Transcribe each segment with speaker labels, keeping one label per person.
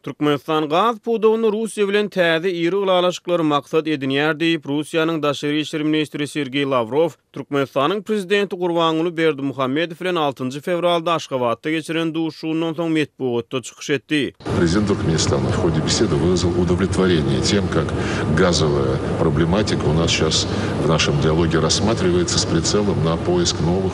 Speaker 1: Türkmenistan gaz pudugyny Russiýa bilen täze iri ulalaşyklary maksat edinýär diýip Russiýanyň daşary işler ministri Sergey Lavrov Türkmenistanyň prezidenti Gurbanguly Berdimuhammedow bilen 6 fevralda Aşgabatda geçiren duşuşundan soň metbuatda çykyş etdi.
Speaker 2: Президент Туркменистана в ходе беседы выразил удовлетворение тем, как газовая проблематика у нас сейчас в нашем диалоге рассматривается с прицелом на поиск новых,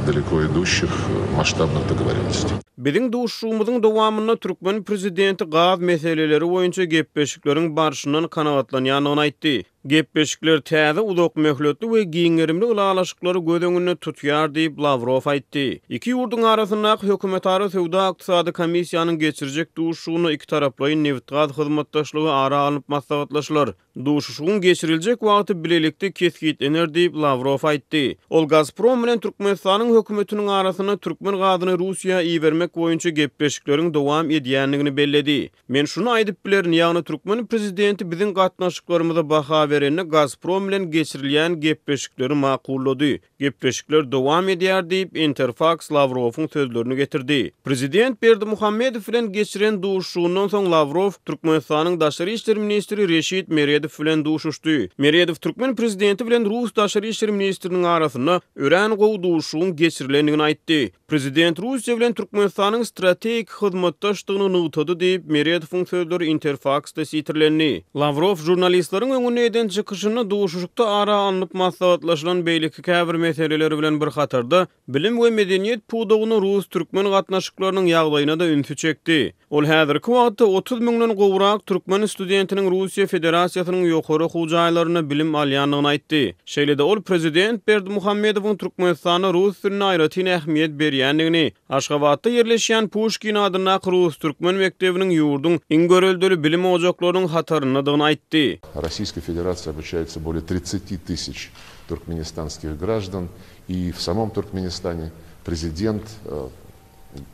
Speaker 2: далеко идущих масштабных договоренностей.
Speaker 1: Biziň duşuşumyzyň dowamynda Türkmen prezidenti gaz meseleleri boýunça gepleşikleriň barşyndan kanagatlanýanyny aýtdy. Gepleşikler täze uzak möhletli we giňerimli ulalaşyklary göz öňünde tutýar diýip Lavrov aýtdy. Iki ýurduň arasyndaky hökümetara sowda ykdysady komissiýanyň geçirjek duşuşuny iki taraplaryň neft-gaz hyzmatdaşlygy ara alyp maslahatlaşylar. Duşuşuň geçiriljek wagty bilelikde kesgitlenir diýip Lavrov aýtdy. Ol Gazprom bilen Türkmenistanyň hökümetiniň arasyna türkmen gazyny Russiýa iýermek boýunça gepleşikleriň dowam edýänligini belledi. Men şunu aýdyp bilerin, ýagny türkmen prezidenti biziň gatnaşyklarymyza baha berende Gazprom bilen geçirilýän gepleşikleri makullady. Gepleşikler dowam edýär diýip Interfax Lavrowyň sözlerini getirdi. Prezident Berdimuhammedow bilen geçiren duşuşundan soň Lavrov Türkmenistanyň daşary işler ministri Reşit Meredow bilen duşuşdy. Meredow Türkmen prezidenti bilen Rus daşary işler ministriniň arasynda ören gowy duşuşyň geçirilendigini aýtdy. Prezident Russiýa bilen Türkmenistanyň strategik hyzmatdaşlygyny nutady diýip Meredowyň sözleri Interfax'da sitirlendi. Lavrov jurnalistlaryň öňüne eden çykyşyny duşuşykda ara alınıp maslahatlaşylan beýleki käbir meseleleri bilen bir hatarda bilim we medeniýet pudugyny Rus-Türkmen gatnaşyklarynyň ýagdaýyna da ünsü çekdi. Ol häzirki wagtda 30 000 gowrak türkmen studentiniň Russiýa Federasiýasynyň ýokary hujaýlaryna bilim alýanlygyny aýtdy. Şeýlede ol prezident Berdimuhammedowyň Türkmenistana rus diline aýratyn ähmiýet berýändigini, Aşgabatda yerleşýän Pushkin adyna Rus-Türkmen mektebiniň ýurdun iň göreldirli bilim ojaklarynyň hataryndadygyny aýtdy.
Speaker 2: Российская Федерация обучается более 30 тысяч туркменистанских граждан, и в самом Туркменистане президент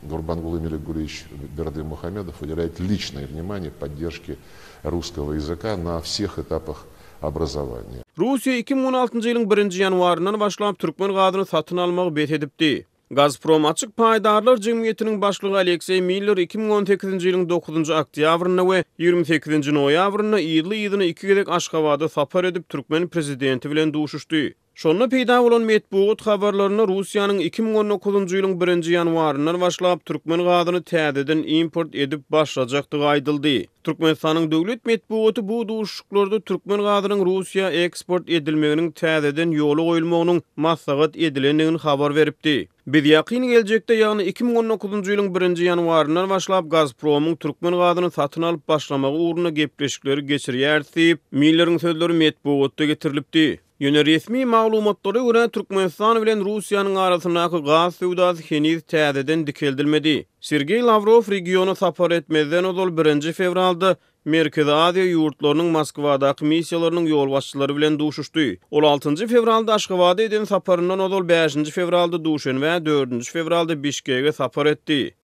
Speaker 2: Гурбангулы Миргулевич Бердымухамедов уделяет личное внимание поддержке русского языка на всех этапах образования.
Speaker 1: Russiýa 2016 ýylyň 1 ýanwaryndan başlap türkmen gazyny satyn almagy bet edipdi. Gazprom açyk paýdarlar jemgyýetiniň başlygy Aleksey Miller 2018 ýylyň 9 oktýabryna we 28 noýabryna ýyly iki gezek Aşgabatda sapar edip türkmen prezidenti bilen duşuşdy. Şonda peýda bolan metbuat habarlaryna Russiýanyň 2019 ýylyň 1 ýanwaryndan başlap türkmen gazyny täzeden import edip başlajakdygy aýdyldy. Türkmenistanyň döwlet metbuaty bu duşuşyklarda türkmen gazynyň Russiýa eksport edilmeginiň täzeden ýoly goýulmagynyň maslahat edilendigini habar beripdi. Biz ýakyn geljekde, ýagny 2019 ýylyň 1 ýanwaryndan başlap Gazpromyň türkmen gazyny satyn alyp başlamagy uğruna gepleşikleri geçirýär diýip Miller'iň sözleri metbuatda getirilipdi. Ýöne resmi maglumatlary görä Türkmenistan bilen Russiýanyň arasyndaky gaz sowdasy heniz täzeden dikeldilmedi. Sergey Lavrov regiona sapar etmezden ozal 1 fevralda Merkezi Aziýa ýurtlarynyň Moskwadaky missiýalarynyň ýol başçylary bilen duşuşdy. Ol 6 fevralda Aşgabatda eden saparyndan ozal 5 fevralda Duşen we 4 fevralda Bişkekge sapar etdi.